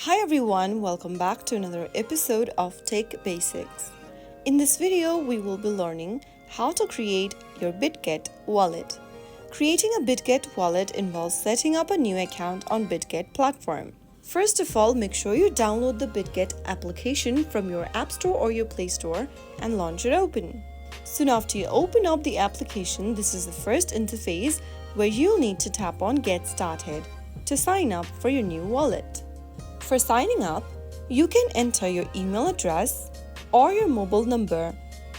Hi everyone, welcome back to another episode of Tech Basics. In this video, we will be learning how to create your Bitget wallet. Creating a Bitget wallet involves setting up a new account on Bitget platform. First of all, make sure you download the Bitget application from your App Store or your Play Store and launch it open. Soon after you open up the application, this is the first interface where you'll need to tap on Get Started to sign up for your new wallet. For signing up, you can enter your email address or your mobile number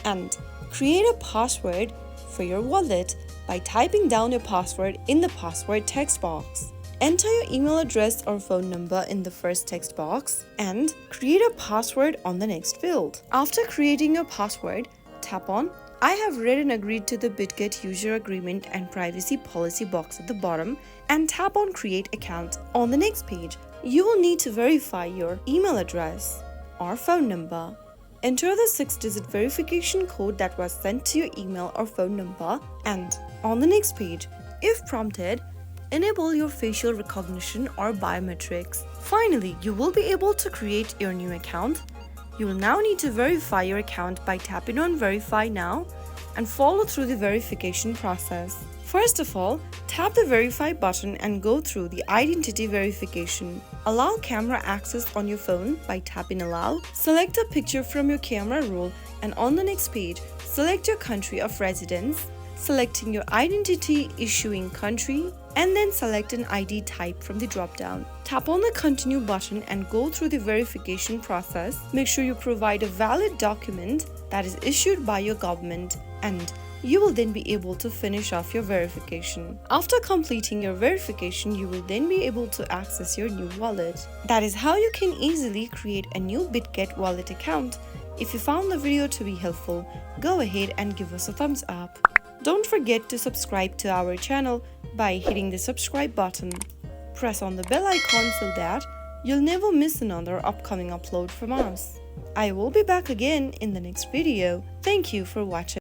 and create a password for your wallet by typing down your password in the password text box. Enter your email address or phone number in the first text box and create a password on the next field. After creating your password, tap on I have read and agreed to the Bitget user agreement and privacy policy box at the bottom and tap on Create Account. On the next page, you will need to verify your email address or phone number. Enter the 6-digit verification code that was sent to your email or phone number, and on the next page, if prompted, enable your facial recognition or biometrics. Finally, you will be able to create your new account. You will now need to verify your account by tapping on Verify Now and follow through the verification process. First of all, tap the Verify button and go through the identity verification. Allow camera access on your phone by tapping Allow. Select a picture from your camera roll and on the next page, select your country of residence, selecting your identity issuing country, and then select an ID type from the drop-down. Tap on the Continue button and go through the verification process. Make sure you provide a valid document that is issued by your government, and you will then be able to finish off your verification. After completing your verification, you will then be able to access your new wallet. That is how you can easily create a new Bitget wallet account. If you found the video to be helpful, go ahead and give us a thumbs up. Don't forget to subscribe to our channel by hitting the subscribe button. Press on the bell icon so that you'll never miss another upcoming upload from us. I will be back again in the next video. Thank you for watching.